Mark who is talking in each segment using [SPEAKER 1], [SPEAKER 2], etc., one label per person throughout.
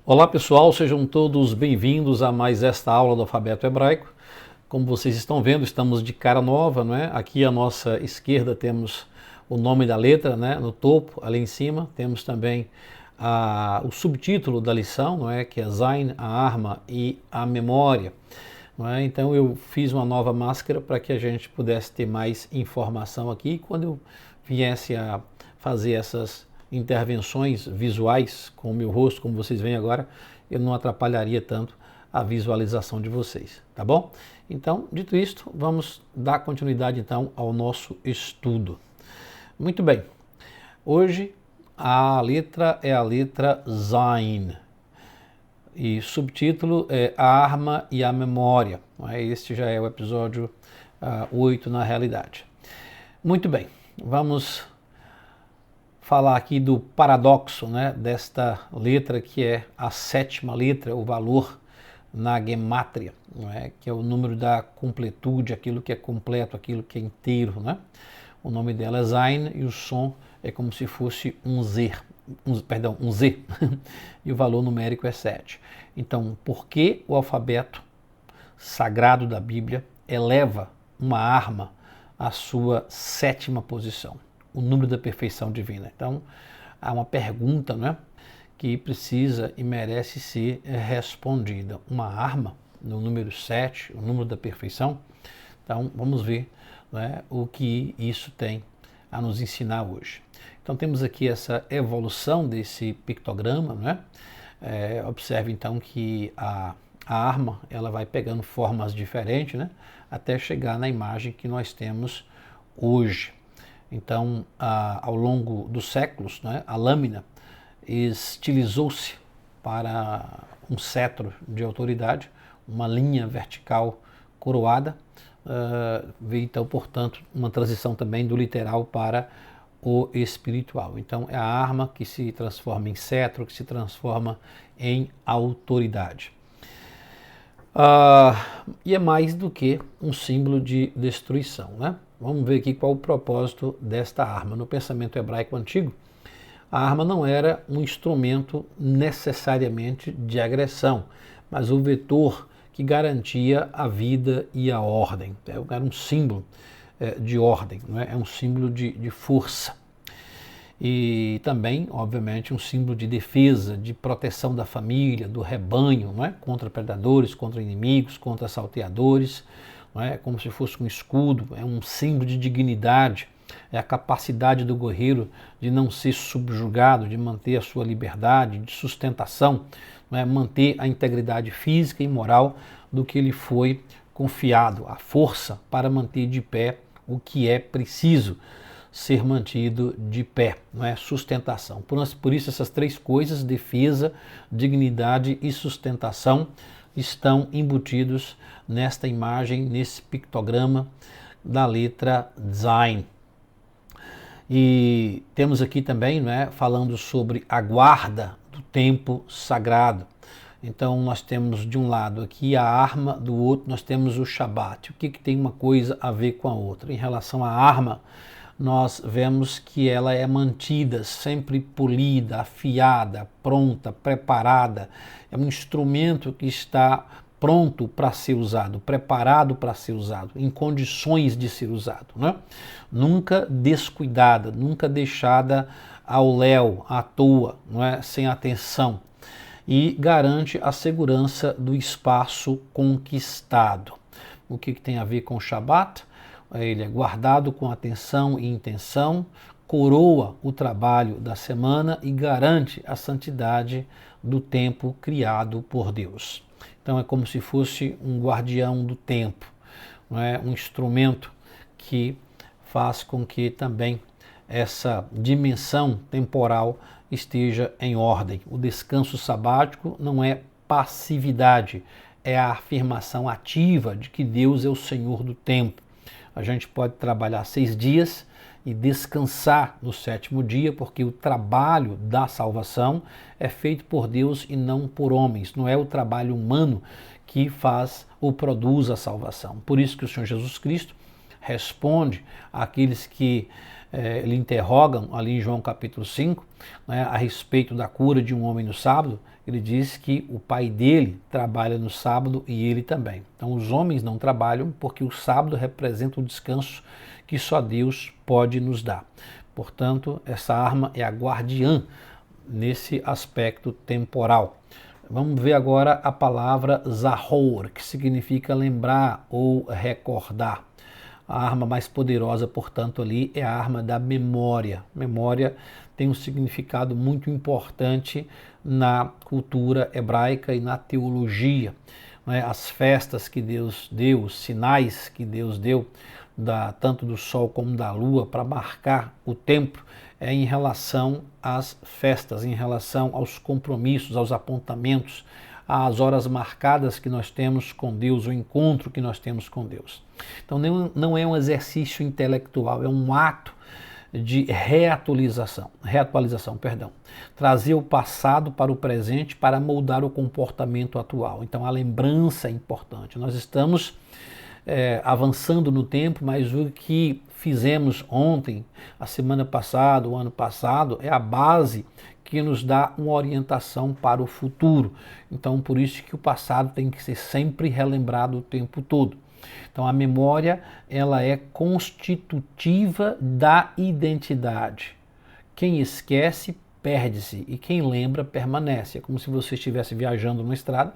[SPEAKER 1] Olá pessoal, sejam todos bem-vindos a mais esta aula do alfabeto hebraico. Como vocês estão vendo, estamos de cara nova, não é? Aqui à nossa esquerda temos o nome da letra, né? No topo, ali em cima, temos também o subtítulo da lição, não é? Que é Zain, a arma e a memória. Não é? Então eu fiz uma nova máscara para que a gente pudesse ter mais informação aqui. Quando eu viesse a fazer essas intervenções visuais com o meu rosto, como vocês veem agora, eu não atrapalharia tanto a visualização de vocês, tá bom? Então, dito isto, vamos dar continuidade então ao nosso estudo. Muito bem, hoje a letra é a letra Zain e subtítulo é A Arma e a Memória. Este já é o episódio 8 na realidade. Muito bem, vamos falar aqui do paradoxo, né, desta letra que é a sétima letra, o valor na gemátria, não é? Que é o número da completude, aquilo que é completo, aquilo que é inteiro. Né? O nome dela é Zain e o som é como se fosse um Z, um Z e o valor numérico é 7. Então, por que o alfabeto sagrado da Bíblia eleva uma arma à sua sétima posição? O número da perfeição divina. Então, há uma pergunta, né, que precisa e merece ser respondida. Uma arma no número 7, o número da perfeição. Então, vamos ver, né, o que isso tem a nos ensinar hoje. Então, temos aqui essa evolução desse pictograma, né? Observe, então, que a arma ela vai pegando formas diferentes, né, até chegar na imagem que nós temos hoje. Então, ao longo dos séculos, né, a lâmina estilizou-se para um cetro de autoridade, uma linha vertical coroada. Veio, então, portanto, uma transição também do literal para o espiritual. Então, é a arma que se transforma em cetro, que se transforma em autoridade. E é mais do que um símbolo de destruição, né? Vamos ver aqui qual o propósito desta arma. No pensamento hebraico antigo, a arma não era um instrumento necessariamente de agressão, mas o vetor que garantia a vida e a ordem. Era um símbolo de ordem, não é? É um símbolo de força. E também, obviamente, um símbolo de defesa, de proteção da família, do rebanho, não é? Contra predadores, contra inimigos, contra salteadores. Não é? Como se fosse um escudo, é um símbolo de dignidade, é a capacidade do guerreiro de não ser subjugado, de manter a sua liberdade, de sustentação, não é? Manter a integridade física e moral do que lhe foi confiado, a força para manter de pé o que é preciso ser mantido de pé, não é? Sustentação. Por isso essas três coisas, defesa, dignidade e sustentação, estão embutidos nesta imagem, nesse pictograma da letra Zain. E temos aqui também, né, falando sobre a guarda do tempo sagrado. Então nós temos de um lado aqui a arma, do outro nós temos o Shabat. O que tem uma coisa a ver com a outra? Em relação à arma, nós vemos que ela é mantida, sempre polida, afiada, pronta, preparada. É um instrumento que está pronto para ser usado, preparado para ser usado, em condições de ser usado, né? Nunca descuidada, nunca deixada ao léu, à toa, não é? Sem atenção. E garante a segurança do espaço conquistado. O que tem a ver com o Shabat? Ele é guardado com atenção e intenção, coroa o trabalho da semana e garante a santidade do tempo criado por Deus. Então é como se fosse um guardião do tempo, não é? Um instrumento que faz com que também essa dimensão temporal esteja em ordem. O descanso sabático não é passividade, é a afirmação ativa de que Deus é o Senhor do tempo. A gente pode trabalhar 6 dias e descansar no 7º dia, porque o trabalho da salvação é feito por Deus e não por homens. Não é o trabalho humano que faz ou produz a salvação. Por isso que o Senhor Jesus Cristo responde àqueles que lhe interrogam ali em João capítulo 5, né, a respeito da cura de um homem no sábado, ele diz que o pai dele trabalha no sábado e ele também. Então os homens não trabalham porque o sábado representa o descanso que só Deus pode nos dar. Portanto, essa arma é a guardiã nesse aspecto temporal. Vamos ver agora a palavra Zahor, que significa lembrar ou recordar. A arma mais poderosa, portanto, ali é a arma da memória. Memória tem um significado muito importante na cultura hebraica e na teologia. As festas que Deus deu, os sinais que Deus deu, tanto do sol como da lua, para marcar o tempo, é em relação às festas, em relação aos compromissos, aos apontamentos, às horas marcadas que nós temos com Deus, o encontro que nós temos com Deus. Então não é um exercício intelectual, é um ato de reatualização, trazer o passado para o presente para moldar o comportamento atual. Então a lembrança é importante. Nós estamos avançando no tempo, mas o que fizemos ontem, a semana passada, o ano passado, é a base que nos dá uma orientação para o futuro. Então, por isso que o passado tem que ser sempre relembrado o tempo todo. Então, a memória, ela é constitutiva da identidade. Quem esquece, perde-se, e quem lembra, permanece. É como se você estivesse viajando numa estrada,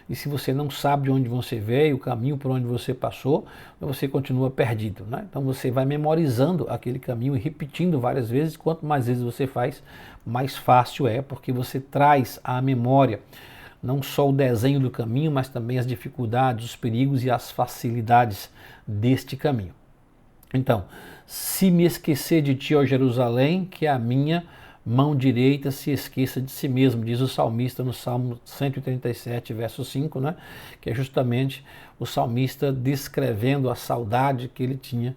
[SPEAKER 1] e se você não sabe de onde você veio, o caminho por onde você passou, você continua perdido, né? Então você vai memorizando aquele caminho e repetindo várias vezes. Quanto mais vezes você faz, mais fácil é, porque você traz à memória não só o desenho do caminho, mas também as dificuldades, os perigos e as facilidades deste caminho. Então, se me esquecer de ti, ó Jerusalém, que a minha mão direita se esqueça de si mesmo, diz o salmista no Salmo 137, verso 5, né? Que é justamente o salmista descrevendo a saudade que ele tinha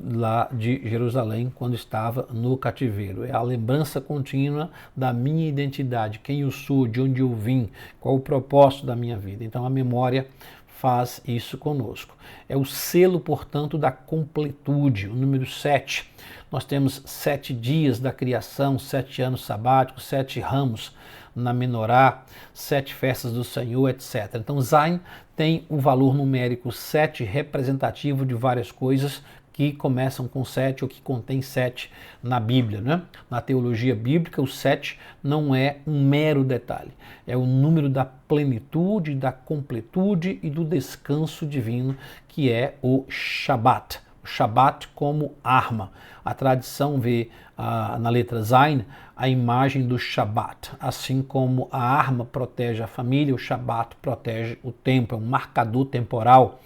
[SPEAKER 1] lá de Jerusalém quando estava no cativeiro. É a lembrança contínua da minha identidade, quem eu sou, de onde eu vim, qual o propósito da minha vida. Então a memória faz isso conosco. É o selo, portanto, da completude, o número 7. Nós temos 7 dias da criação, 7 anos sabáticos, 7 ramos na menorá, 7 festas do Senhor, etc. Então, Zain tem o valor numérico 7 representativo de várias coisas que começam com 7 ou que contém 7 na Bíblia, né? Na teologia bíblica, o 7 não é um mero detalhe, é o número da plenitude, da completude e do descanso divino, que é o Shabat. O Shabat como arma. A tradição vê na letra Zain a imagem do Shabat. Assim como a arma protege a família, o Shabat protege o tempo, é um marcador temporal.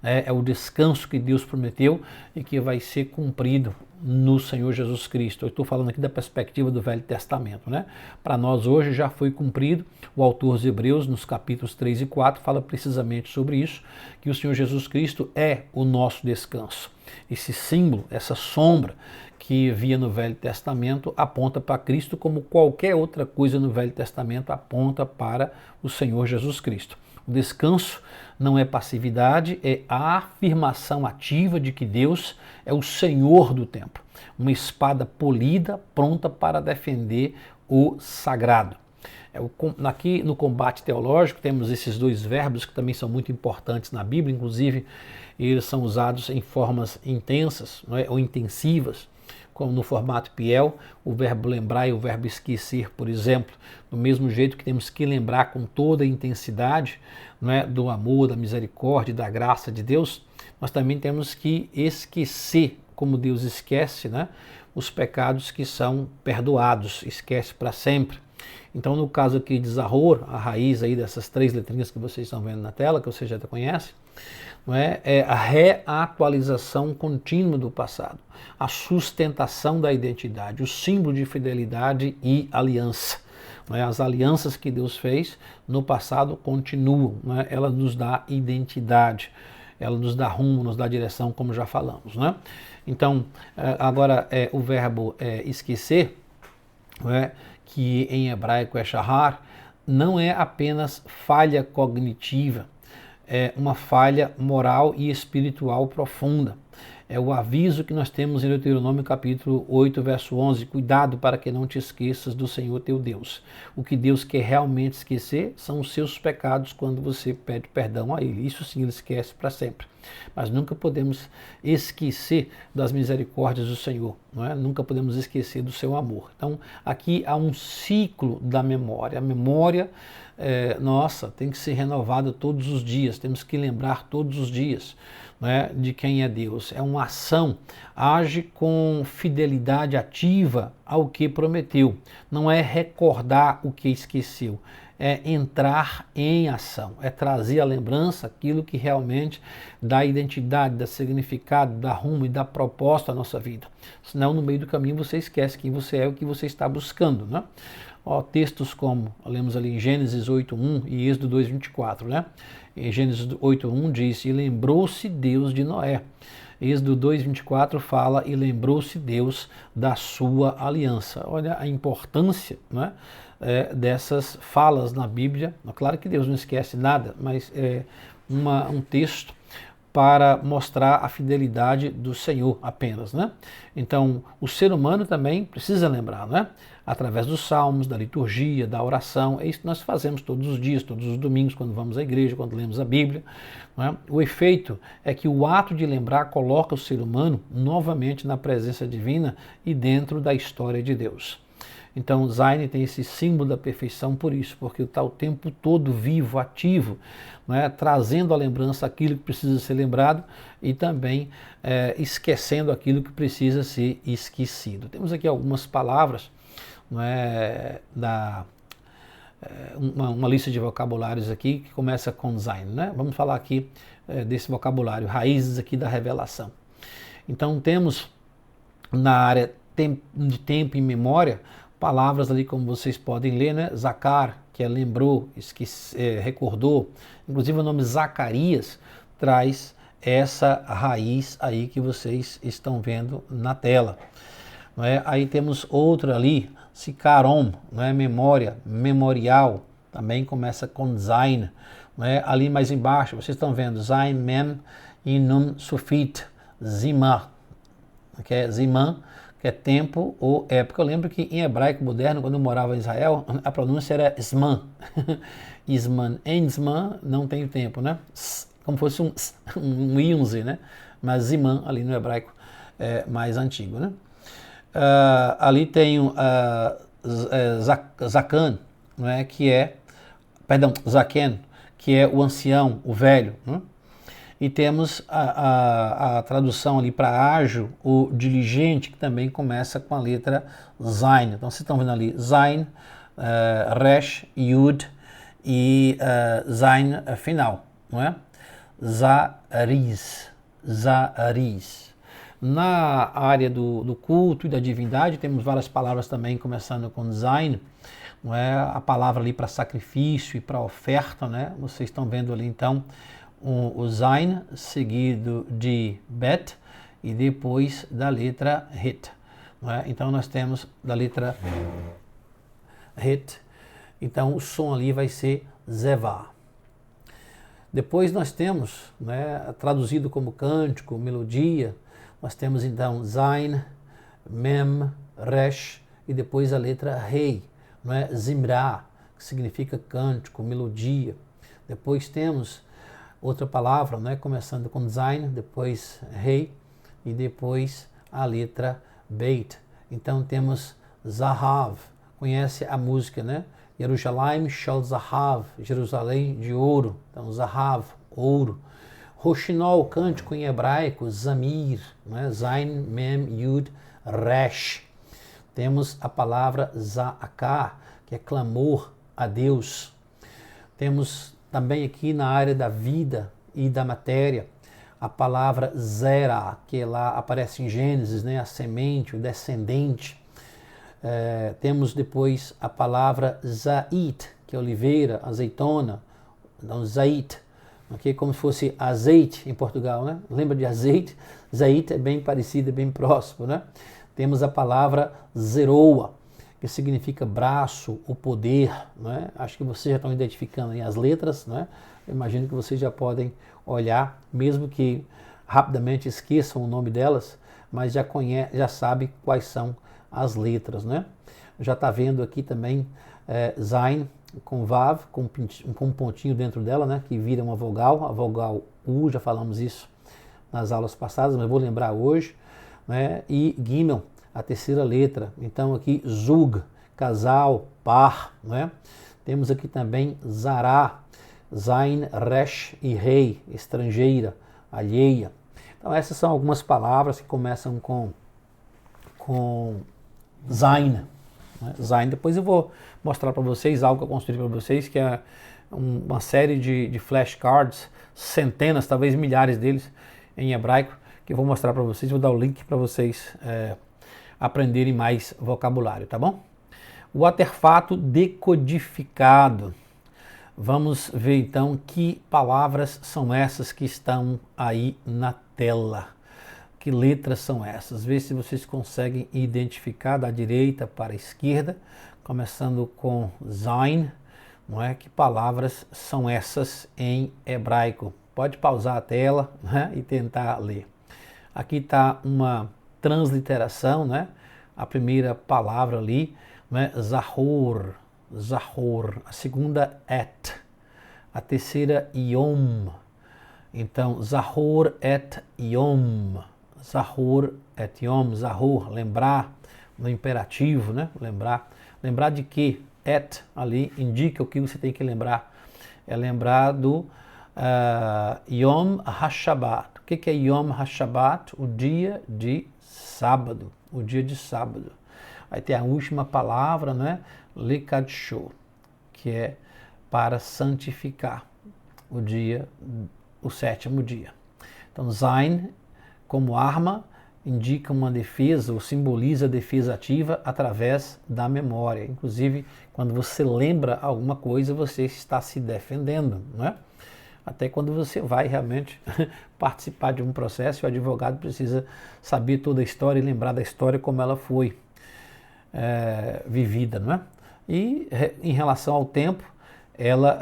[SPEAKER 1] É o descanso que Deus prometeu e que vai ser cumprido no Senhor Jesus Cristo. Eu estou falando aqui da perspectiva do Velho Testamento, né? Para nós hoje já foi cumprido. O autor dos Hebreus, nos capítulos 3 e 4, fala precisamente sobre isso, que o Senhor Jesus Cristo é o nosso descanso. Esse símbolo, essa sombra que via no Velho Testamento aponta para Cristo, como qualquer outra coisa no Velho Testamento aponta para o Senhor Jesus Cristo. O descanso não é passividade, é a afirmação ativa de que Deus é o Senhor do tempo. Uma espada polida, pronta para defender o sagrado. Aqui no combate teológico temos esses dois verbos que também são muito importantes na Bíblia, inclusive eles são usados em formas intensas, não é? Ou intensivas, como no formato Piel, o verbo lembrar e o verbo esquecer, por exemplo. Do mesmo jeito que temos que lembrar com toda a intensidade, não é, do amor, da misericórdia, da graça de Deus, nós também temos que esquecer, como Deus esquece, né, os pecados que são perdoados, esquece para sempre. Então, no caso aqui de Zahor, a raiz aí dessas 3 letrinhas que vocês estão vendo na tela, que você já conhece, não é? É a reatualização contínua do passado, a sustentação da identidade, o símbolo de fidelidade e aliança. Não é? As alianças que Deus fez no passado continuam, não é? Ela nos dá identidade, ela nos dá rumo, nos dá direção, como já falamos. Né? Então, agora o verbo esquecer, não é? Que em hebraico é shahar, não é apenas falha cognitiva, é uma falha moral e espiritual profunda. É o aviso que nós temos em Deuteronômio capítulo 8, verso 11. Cuidado para que não te esqueças do Senhor teu Deus. O que Deus quer realmente esquecer são os seus pecados quando você pede perdão a Ele. Isso sim Ele esquece para sempre. Mas nunca podemos esquecer das misericórdias do Senhor, não é? Nunca podemos esquecer do seu amor. Então, aqui há um ciclo da memória. A memória nossa tem que ser renovada todos os dias, temos que lembrar todos os dias, né, de quem é Deus. É uma ação, age com fidelidade ativa ao que prometeu. Não é recordar o que esqueceu, é entrar em ação, é trazer à lembrança aquilo que realmente dá identidade, dá significado, dá rumo e dá propósito à nossa vida. Senão, no meio do caminho, você esquece quem você é e o que você está buscando, né? Ó, textos como, lemos ali em Gênesis 8.1 e Êxodo 2.24, né? Em Gênesis 8.1 diz, e lembrou-se Deus de Noé. Êxodo 2.24 fala, e lembrou-se Deus da sua aliança. Olha a importância, né, dessas falas na Bíblia. Claro que Deus não esquece nada, mas é um texto para mostrar a fidelidade do Senhor apenas, né? Então, o ser humano também precisa lembrar, né? Através dos salmos, da liturgia, da oração, é isso que nós fazemos todos os dias, todos os domingos, quando vamos à igreja, quando lemos a Bíblia, né? O efeito é que o ato de lembrar coloca o ser humano novamente na presença divina e dentro da história de Deus. Então, Zayn tem esse símbolo da perfeição por isso, porque está o tempo todo vivo, ativo, né, trazendo à lembrança aquilo que precisa ser lembrado e também esquecendo aquilo que precisa ser esquecido. Temos aqui algumas palavras, né, uma lista de vocabulários aqui que começa com Zayn, né? Vamos falar aqui desse vocabulário, raízes aqui da revelação. Então, temos na área de tempo e memória, palavras ali como vocês podem ler, né? Zakar, que é lembrou, recordou. Inclusive o nome Zacarias traz essa raiz aí que vocês estão vendo na tela. Não é? Aí temos outra ali, Sikaron, não é? Memória, memorial, também começa com Zayn. Não é? Ali mais embaixo, vocês estão vendo Zayn, Mem e Nun Sufit, Zimah, que é Zimã, que é tempo ou época. Eu lembro que em hebraico moderno, quando eu morava em Israel, a pronúncia era Zman. Isman. Em Zman não tem tempo, né? Como fosse um Yunze, né? Mas Ziman ali no hebraico mais antigo, né? Ali tem Zakan, né? Zaken, que é o ancião, o velho, né? E temos a tradução ali para ágil, o diligente, que também começa com a letra Zayn. Então vocês estão vendo ali Zayn, Resh, Yud e Zayn final, não é? Zariz. Na área do culto e da divindade temos várias palavras também começando com Zayn, não é? A palavra ali para sacrifício e para oferta, né? Vocês estão vendo ali então o Zayn seguido de Bet e depois da letra Hit. Não é? Então nós temos da letra Hit, então o som ali vai ser Zevá. Depois nós temos, né, traduzido como cântico, melodia, nós temos então Zayn, Mem, Resh e depois a letra Rei, não é? Zimra, que significa cântico, melodia. Depois temos outra palavra, né, começando com Zayn, depois Rei e depois a letra Beit. Então temos Zahav, conhece a música, né? Jerusalém Shel Zahav, Jerusalém de ouro. Então Zahav, ouro. Roshinol, cântico em hebraico, Zamir, né? Zayn, Mem, Yud, Resh. Temos a palavra Za'akah, que é clamor a Deus. Temos também aqui na área da vida e da matéria, a palavra Zera, que lá aparece em Gênesis, né? A semente, o descendente. Temos depois a palavra Zait, que é oliveira, azeitona, então Zait, okay? Como se fosse azeite em Portugal, né? Lembra de azeite? Zait é bem parecido, é bem próximo, né? Temos a palavra Zeroa, que significa braço, o poder, né? Acho que vocês já estão identificando aí as letras, né? Eu imagino que vocês já podem olhar, mesmo que rapidamente esqueçam o nome delas, mas já sabe quais são as letras, né? Já está vendo aqui também Zain com Vav, com um pontinho dentro dela, né? Que vira uma vogal, a vogal U, já falamos isso nas aulas passadas, mas vou lembrar hoje, né? E Gimel, a terceira letra. Então aqui Zug, casal, par, né? Temos aqui também Zará, Zain, Resh e Rei, estrangeira, alheia. Então essas são algumas palavras que começam com Zain. Né? Zain. Depois eu vou mostrar para vocês algo que eu construí para vocês, que é uma série de flashcards, centenas, talvez milhares deles em hebraico, que eu vou mostrar para vocês, vou dar o link para vocês aprenderem mais vocabulário, tá bom? O artefato decodificado. Vamos ver então que palavras são essas que estão aí na tela. Que letras são essas? Vê se vocês conseguem identificar da direita para a esquerda, começando com Zain, não é? Que palavras são essas em hebraico? Pode pausar a tela, né, e tentar ler. Aqui está uma transliteração, né? A primeira palavra ali, né? Zahor, Zahor. A segunda, Et. A terceira, Yom. Então, Zahor et Yom. Zahor et Yom. Zahor, lembrar, no imperativo, né? Lembrar. Lembrar de que? Et ali indica o que você tem que lembrar. É lembrar do Yom HaShabbat. O que é Yom HaShabbat? O dia de sábado. O dia de sábado. Aí tem a última palavra, né? Lekadsho, que é para santificar o dia, o sétimo dia. Então, Zain, como arma, indica uma defesa, ou simboliza a defesa ativa através da memória. Inclusive, quando você lembra alguma coisa, você está se defendendo, não é? Até quando você vai realmente participar de um processo, o advogado precisa saber toda a história e lembrar da história como ela foi vivida, não é? E em relação ao tempo, ela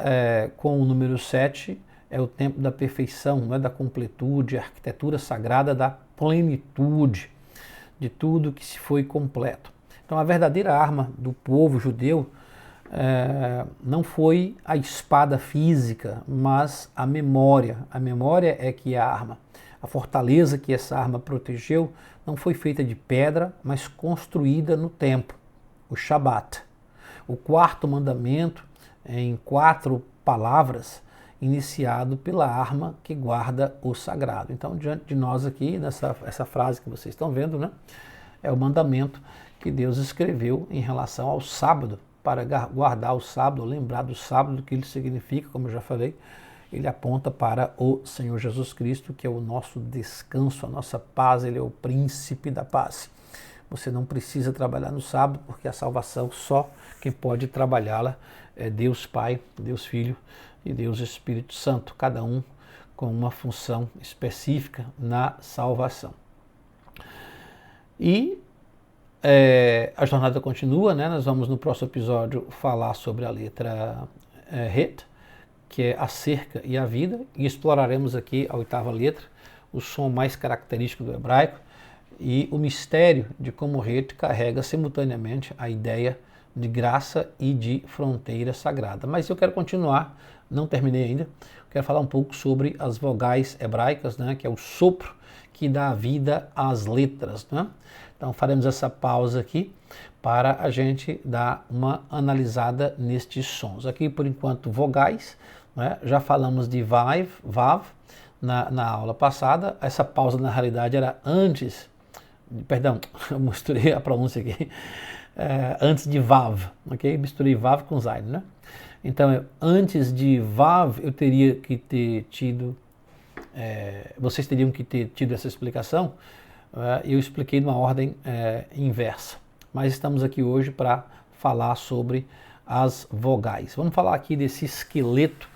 [SPEAKER 1] com o número 7 é o tempo da perfeição, não é? Da completude, a arquitetura sagrada da plenitude de tudo que se foi completo. Então a verdadeira arma do povo judeu não foi a espada física, mas a memória. A memória é que é a arma. A fortaleza que essa arma protegeu não foi feita de pedra, mas construída no tempo, o Shabat. O quarto mandamento, em 4 palavras, iniciado pela arma que guarda o sagrado. Então, diante de nós aqui, essa frase que vocês estão vendo, né, é o mandamento que Deus escreveu em relação ao sábado, para guardar o sábado, lembrar do sábado, o que ele significa, como eu já falei. Ele aponta para o Senhor Jesus Cristo, que é o nosso descanso, a nossa paz, ele é o príncipe da paz. Você não precisa trabalhar no sábado, porque a salvação só quem pode trabalhá-la é Deus Pai, Deus Filho e Deus Espírito Santo, cada um com uma função específica na salvação. E a jornada continua, né? Nós vamos no próximo episódio falar sobre a letra Het, que é a cerca e a vida, e exploraremos aqui a 8ª letra, o som mais característico do hebraico, e o mistério de como Het carrega simultaneamente a ideia de graça e de fronteira sagrada. Mas eu quero continuar, não terminei ainda, quero falar um pouco sobre as vogais hebraicas, né, que é o sopro que dá vida às letras, né? Então faremos essa pausa aqui para a gente dar uma analisada nestes sons. Aqui por enquanto vogais, né? Já falamos de Vav na aula passada. Essa pausa na realidade era antes, perdão, eu misturei a pronúncia aqui, antes de Vav, ok? Misturei Vav com Zain, né? Então antes de Vav eu teria que ter tido, vocês teriam que ter tido essa explicação. Eu expliquei numa ordem inversa, mas estamos aqui hoje para falar sobre as vogais. Vamos falar aqui desse esqueleto,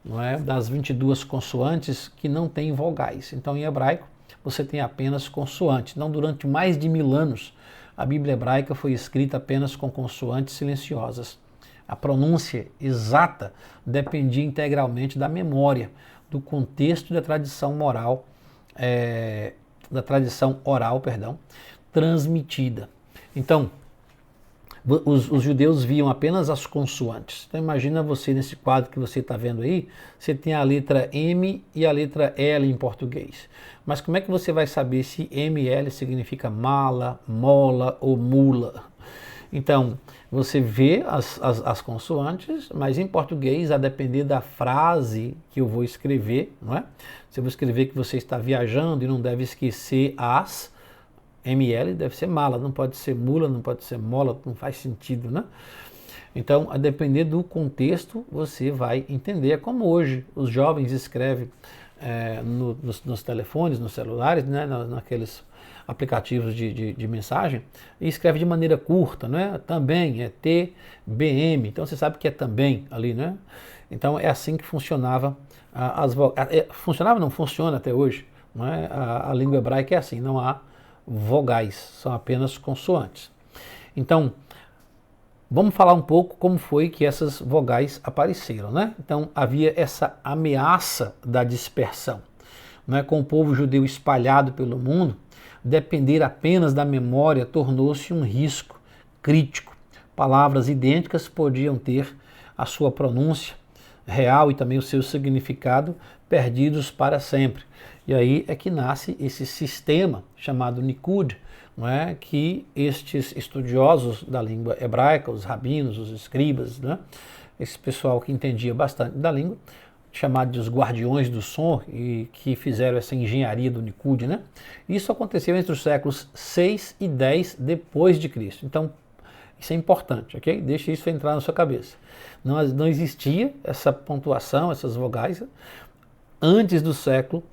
[SPEAKER 1] não é, das 22 consoantes que não tem vogais. Então em hebraico você tem apenas consoantes. Então durante mais de 1000 anos a Bíblia hebraica foi escrita apenas com consoantes silenciosas. A pronúncia exata dependia integralmente da memória, do contexto e da tradição moral da tradição oral, perdão, transmitida. Então, os judeus viam apenas as consoantes. Então imagina você nesse quadro que você está vendo aí, você tem a letra M e a letra L em português. Mas como é que você vai saber se M e L significa mala, mola ou mula? Então, você vê as consoantes, mas em português, a depender da frase que eu vou escrever, não é? Se eu vou escrever que você está viajando e não deve esquecer as, ML deve ser mala, não pode ser mula, não pode ser mola, não faz sentido, né? Então, a depender do contexto, você vai entender. É como hoje os jovens escrevem nos telefones, nos celulares, né, naqueles aplicativos de mensagem, e escreve de maneira curta, né? Também é TBM, então você sabe que é também ali, né? Então é assim que funcionava funcionava, não funciona até hoje, não é? A língua hebraica é assim, não há vogais, são apenas consoantes. Então, vamos falar um pouco como foi que essas vogais apareceram, né? Então, havia essa ameaça da dispersão, né? Com o povo judeu espalhado pelo mundo, depender apenas da memória tornou-se um risco crítico. Palavras idênticas podiam ter a sua pronúncia real e também o seu significado perdidos para sempre. E aí é que nasce esse sistema chamado Nikud, não é? Que estes estudiosos da língua hebraica, os rabinos, os escribas, né? Esse pessoal que entendia bastante da língua, chamado de os guardiões do som, e que fizeram essa engenharia do Nikud, né? Isso aconteceu entre os séculos 6 e 10 depois de Cristo. Então, isso é importante, ok? Deixa isso entrar na sua cabeça. Não existia essa pontuação, essas vogais, antes do século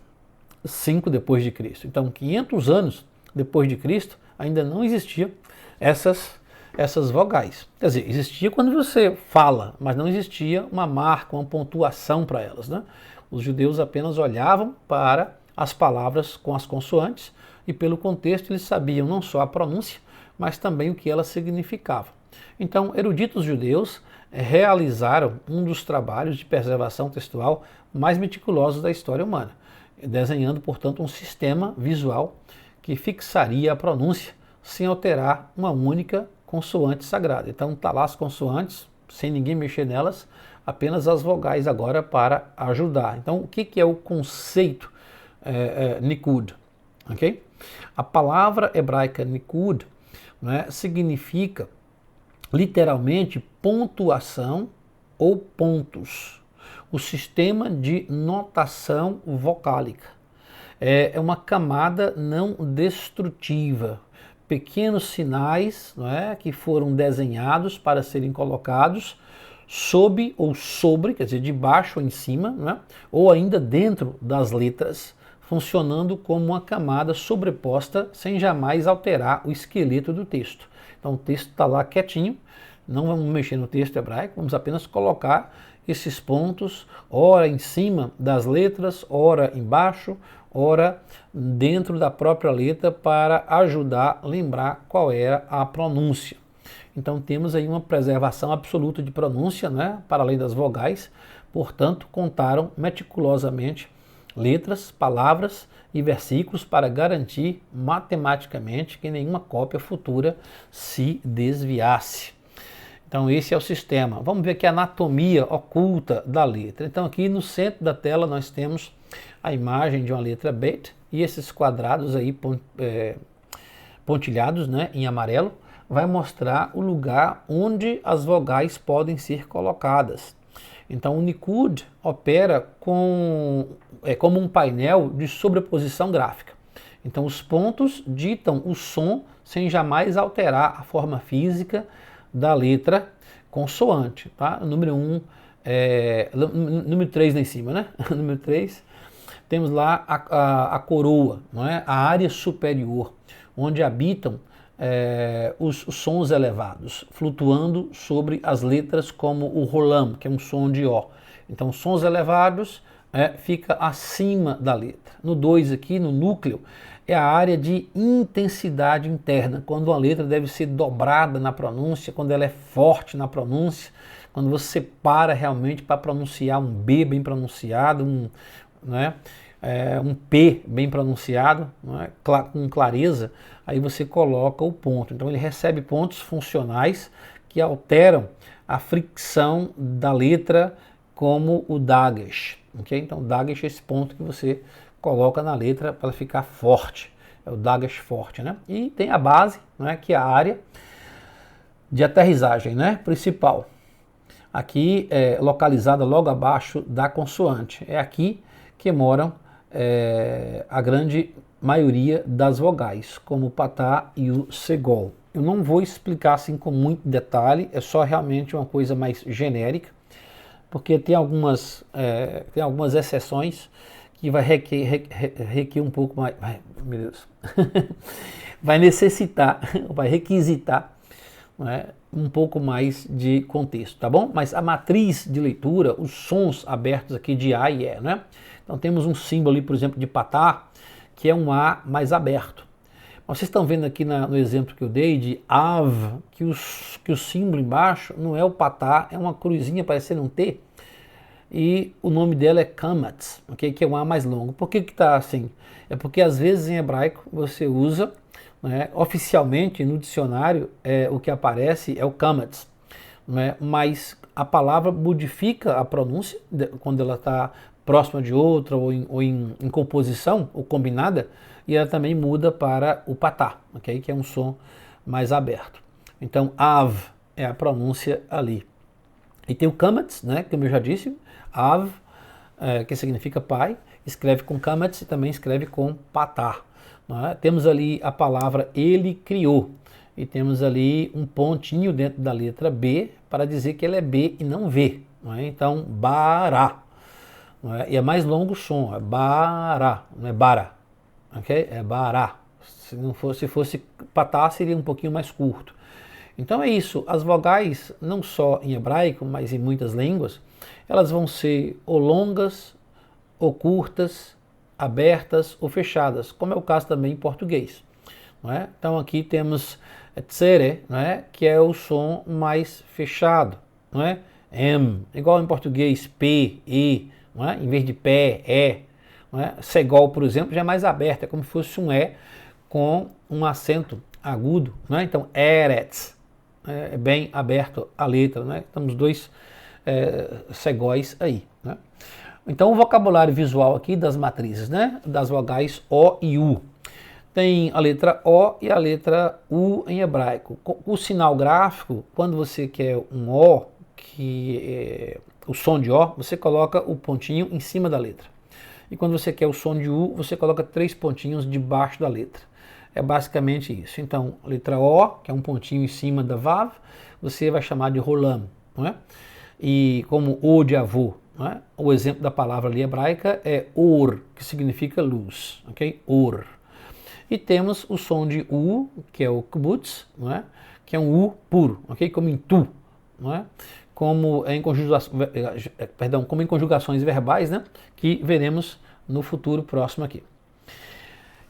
[SPEAKER 1] 5 depois de Cristo. Então, 500 anos depois de Cristo, ainda não existia essas vogais. Quer dizer, existia quando você fala, mas não existia uma marca, uma pontuação para elas, né? Os judeus apenas olhavam para as palavras com as consoantes e pelo contexto eles sabiam não só a pronúncia, mas também o que elas significavam. Então, eruditos judeus realizaram um dos trabalhos de preservação textual mais meticulosos da história humana, desenhando, portanto, um sistema visual que fixaria a pronúncia sem alterar uma única consoante sagrada. Então tá lá as consoantes, sem ninguém mexer nelas, apenas as vogais agora para ajudar. Então o que é o conceito Nikud? Okay? A palavra hebraica Nikud, né, significa literalmente pontuação ou pontos. O sistema de notação vocálica é uma camada não destrutiva, pequenos sinais, não é, que foram desenhados para serem colocados sob ou sobre, quer dizer, de baixo ou em cima, não é, ou ainda dentro das letras, funcionando como uma camada sobreposta sem jamais alterar o esqueleto do texto. Então o texto está lá quietinho, não vamos mexer no texto hebraico, vamos apenas colocar esses pontos, ora em cima das letras, ora embaixo, ora dentro da própria letra, para ajudar a lembrar qual era a pronúncia. Então temos aí uma preservação absoluta de pronúncia, né, para além das vogais, portanto contaram meticulosamente letras, palavras e versículos para garantir matematicamente que nenhuma cópia futura se desviasse. Então esse é o sistema. Vamos ver aqui a anatomia oculta da letra. Então aqui no centro da tela nós temos a imagem de uma letra Bet e esses quadrados aí pontilhados, né, em amarelo, vai mostrar o lugar onde as vogais podem ser colocadas. Então o Nikud opera como um painel de sobreposição gráfica. Então os pontos ditam o som sem jamais alterar a forma física da letra consoante, tá? Número 1, número 3 lá em cima, né? Número 3, temos lá a coroa, não é? A área superior, onde habitam os sons elevados, flutuando sobre as letras como o rolam, que é um som de ó. Então, sons elevados fica acima da letra. No 2 aqui, no núcleo, é a área de intensidade interna, quando uma letra deve ser dobrada na pronúncia, quando ela é forte na pronúncia, quando você para realmente para pronunciar um B bem pronunciado, né? um P bem pronunciado, não é? Com clareza, aí você coloca o ponto. Então ele recebe pontos funcionais que alteram a fricção da letra, como o dagesh. Okay? Então dagesh é esse ponto que você coloca na letra para ficar forte. É o dagesh forte, né? E tem a base, né, que é a área de aterrissagem, né, principal. Aqui é localizada logo abaixo da consoante. É aqui que moram a grande maioria das vogais, como o patá e o segol. Eu não vou explicar assim com muito detalhe, é só realmente uma coisa mais genérica, porque tem algumas exceções que vai requer um pouco mais, meu Deus, vai necessitar, vai requisitar, né, um pouco mais de contexto, tá bom? Mas a matriz de leitura, os sons abertos aqui de A e E, né? Então temos um símbolo ali, por exemplo, de patá, que é um A mais aberto. Vocês estão vendo aqui no exemplo que eu dei de Av, que o símbolo embaixo não é o patá, é uma cruzinha parecendo um T, e o nome dela é Kamatz, okay? Que é um A mais longo. Por que está assim? É porque às vezes em hebraico você usa, né, oficialmente no dicionário o que aparece é o Kamatz, né, mas a palavra modifica a pronúncia quando ela está próxima de outra ou em composição ou combinada, e ela também muda para o patá, okay? Que é um som mais aberto. Então Av é a pronúncia ali. E tem o Kamatz, né, como eu já disse, Av, que significa pai, escreve com Kamatz e também escreve com patá. Né? Temos ali a palavra ele criou, e temos ali um pontinho dentro da letra B para dizer que ela é B e não V. Né? Então, bará. Né? E é mais longo o som, é bará, não é bara. Okay? É bará. Se fosse patá, seria um pouquinho mais curto. Então é isso, as vogais, não só em hebraico, mas em muitas línguas, elas vão ser ou longas, ou curtas, abertas ou fechadas, como é o caso também em português. Não é? Então aqui temos tsere, não é? Que é o som mais fechado, não é? M, igual em português, P, E, não é? Em vez de pé, E. Não é? Segol, por exemplo, já é mais aberto, é como se fosse um E com um acento agudo. Não é? Então, eretz, é bem aberto a letra, né? Temos dois segóis aí. Né? Então o vocabulário visual aqui das matrizes, né? Das vogais O e U. Tem a letra O e a letra U em hebraico. O sinal gráfico, quando você quer um O, que é o som de O, você coloca o pontinho em cima da letra. E quando você quer o som de U, você coloca 3 pontinhos debaixo da letra. É basicamente isso. Então, a letra O, que é um pontinho em cima da Vav, você vai chamar de Rolam, não é? E como O de avô, não é? O exemplo da palavra ali hebraica é Or, que significa luz, ok? Or. E temos o som de U, que é o Kibutz, não é? Que é um U puro, ok? Como em tu, não é? Como em conjugações verbais, né? Que veremos no futuro próximo aqui.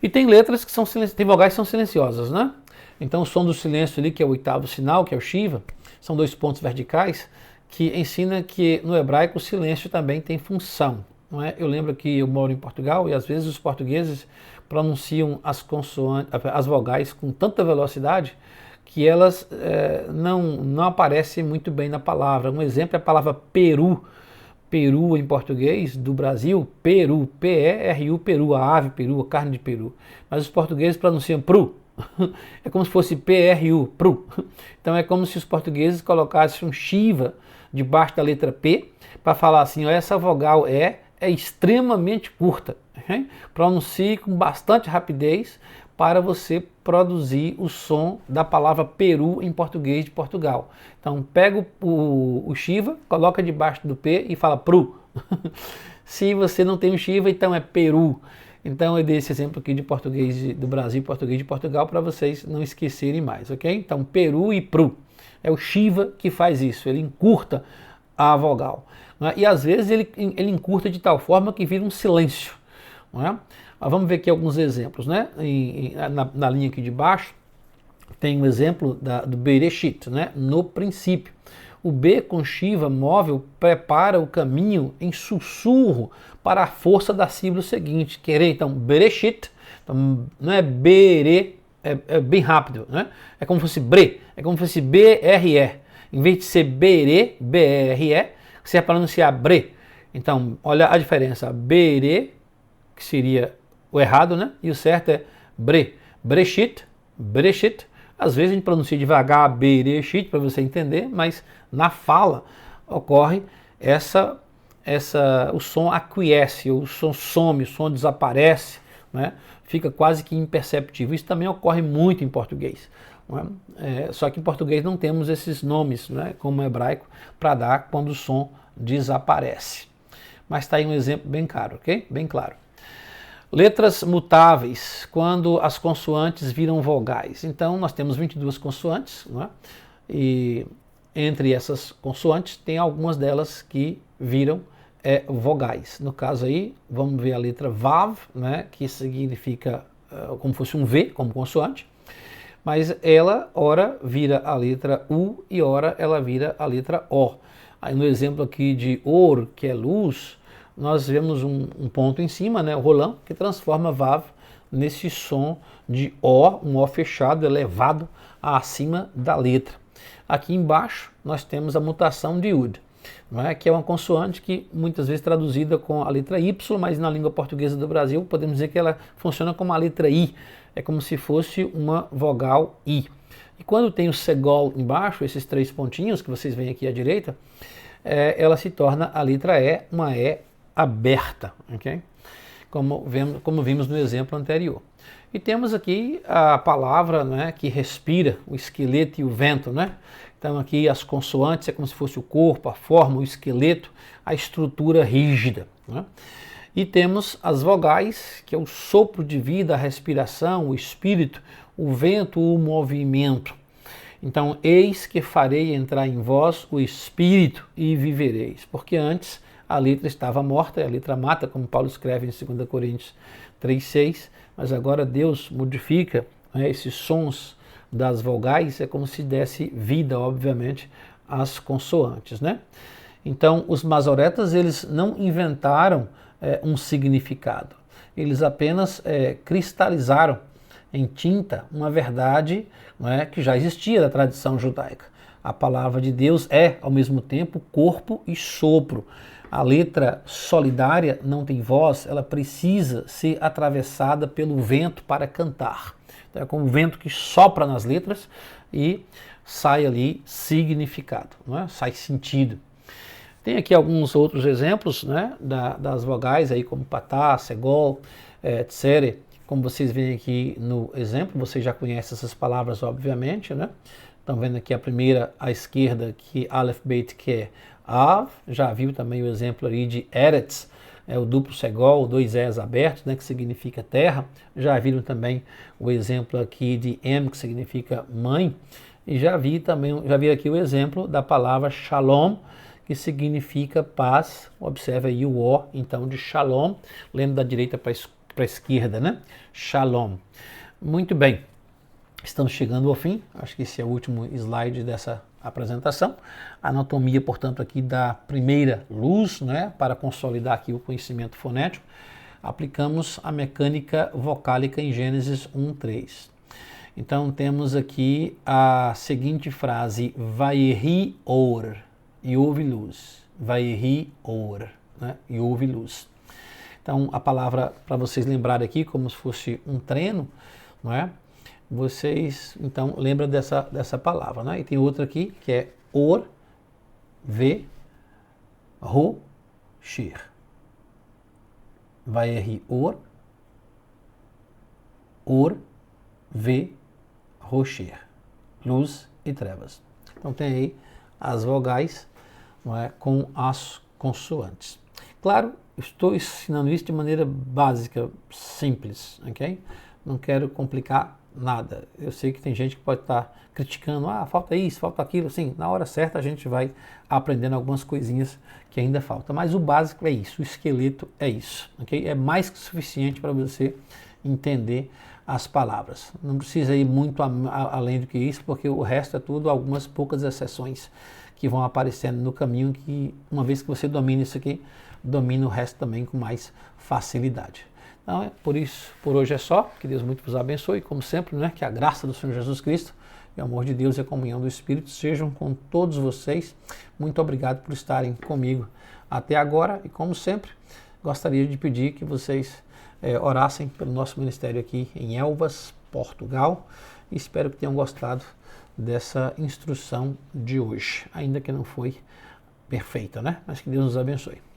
[SPEAKER 1] E tem letras que tem vogais que são silenciosas, né? Então o som do silêncio ali, que é o oitavo sinal, que é o Shiva, são 2 pontos verticais, que ensina que no hebraico o silêncio também tem função. Não é? Eu lembro que eu moro em Portugal e às vezes os portugueses pronunciam as vogais com tanta velocidade que elas não aparecem muito bem na palavra. Um exemplo é a palavra peru. Peru em português, do Brasil, peru, P-E-R-U, peru, a ave peru, a carne de peru. Mas os portugueses pronunciam pru. É como se fosse P-R-U, pru. Então é como se os portugueses colocassem um Shiva debaixo da letra P para falar assim, ó, essa vogal é extremamente curta. Okay? Pronuncie com bastante rapidez para você produzir o som da palavra Peru em português de Portugal. Então pega o Shiva, coloca debaixo do P e fala Pru. Se você não tem o Shiva, então é Peru. Então eu dei esse exemplo aqui de português do Brasil e português de Portugal para vocês não esquecerem mais, ok? Então Peru e Pru. É o Shiva que faz isso, ele encurta a vogal. Né? E às vezes ele encurta de tal forma que vira um silêncio. Não é? Vamos ver aqui alguns exemplos, né? Na linha aqui de baixo tem um exemplo do Bereshit, né? No princípio. O B com Shiva, móvel, prepara o caminho em sussurro para a força da sílaba seguinte. Querer, então, Bereshit, então, não é Bere, é bem rápido, né? É como se fosse Bre, é como se fosse B-R-E. Em vez de ser Bere, B-R-E, você vai pronunciar Bre. Então, olha a diferença. Bere, que seria o errado, né? E o certo é Bre. Breshit, Breshit. Às vezes a gente pronuncia devagar Bereshit para você entender, mas na fala ocorre o som aquiesce, o som some, o som desaparece, né? Fica quase que imperceptível. Isso também ocorre muito em português. Só que em português não temos esses nomes, né, como no hebraico, para dar quando o som desaparece. Mas está aí um exemplo bem claro, ok? Bem claro. Letras mutáveis, quando as consoantes viram vogais. Então, nós temos 22 consoantes, né? E entre essas consoantes, tem algumas delas que viram vogais. No caso aí, vamos ver a letra Vav, né? Que significa como fosse um V, como consoante. Mas ela, ora, vira a letra U e ora ela vira a letra O. Aí no exemplo aqui de Or, que é luz, nós vemos um ponto em cima, né, o rolão, que transforma Vav nesse som de O, um O fechado, elevado acima da letra. Aqui embaixo nós temos a mutação de Ud, não é? Que é uma consoante que muitas vezes traduzida com a letra Y, mas na língua portuguesa do Brasil podemos dizer que ela funciona como a letra I, é como se fosse uma vogal I. E quando tem o segol embaixo, esses três pontinhos que vocês veem aqui à direita, ela se torna a letra E, uma E aberta, ok? Como vimos no exemplo anterior. E temos aqui a palavra, né, que respira, o esqueleto e o vento, né? Então aqui as consoantes é como se fosse o corpo, a forma, o esqueleto, a estrutura rígida, né? E temos as vogais, que é o sopro de vida, a respiração, o espírito, o vento, o movimento. Então, eis que farei entrar em vós o espírito e vivereis. Porque antes a letra estava morta, a letra mata, como Paulo escreve em 2 Coríntios 3,6, mas agora Deus modifica, né, esses sons das vogais, é como se desse vida, obviamente, às consoantes, né? Então, os masoretas, eles não inventaram um significado, eles apenas cristalizaram em tinta uma verdade, né, que já existia da tradição judaica. A palavra de Deus é, ao mesmo tempo, corpo e sopro. A letra solidária não tem voz, ela precisa ser atravessada pelo vento para cantar. Então, é como o vento que sopra nas letras e sai ali significado, não é? Sai sentido. Tem aqui alguns outros exemplos, né, das vogais, aí, como patá, segol, tsere. Como vocês veem aqui no exemplo, vocês já conhecem essas palavras, obviamente, né? Estão vendo aqui a primeira à esquerda, que Aleph Beit, que é Av. Já viu também o exemplo ali de Eretz, o duplo segol, dois Es abertos, né, que significa terra. Já viram também o exemplo aqui de Em, que significa mãe. E já vi aqui o exemplo da palavra Shalom, que significa paz. Observe aí o O, então, de Shalom, lendo da direita para a esquerda, né? Shalom. Muito bem, estamos chegando ao fim, acho que esse é o último slide dessa apresentação. Anatomia, portanto, aqui da primeira luz, né? Para consolidar aqui o conhecimento fonético, aplicamos a mecânica vocálica em Gênesis 1:3. Então temos aqui a seguinte frase: Vayehi or, e houve luz. Vayehi or, né? E houve luz. Então, a palavra, para vocês lembrarem aqui, como se fosse um treino, não é? Vocês, então, lembram dessa palavra, né? E tem outra aqui, que é or, ve, ro, shir. Vayehi or, ve, ro, shir. Luz e trevas. Então, tem aí as vogais, não é, com as consoantes. Claro, estou ensinando isso de maneira básica, simples, ok? Não quero complicar nada. Eu sei que tem gente que pode estar criticando, falta isso, falta aquilo. Sim, na hora certa a gente vai aprendendo algumas coisinhas que ainda faltam. Mas o básico é isso, o esqueleto é isso, ok? É mais que suficiente para você entender as palavras. Não precisa ir muito além do que isso, porque o resto é tudo algumas poucas exceções que vão aparecendo no caminho, que uma vez que você domina isso aqui, domina o resto também com mais facilidade. Então, por isso, por hoje é só. Que Deus muito vos abençoe. Como sempre, né, que a graça do Senhor Jesus Cristo, e o amor de Deus e a comunhão do Espírito sejam com todos vocês. Muito obrigado por estarem comigo até agora. E como sempre, gostaria de pedir que vocês orassem pelo nosso ministério aqui em Elvas, Portugal. E espero que tenham gostado dessa instrução de hoje, ainda que não foi perfeita, né? Mas que Deus nos abençoe.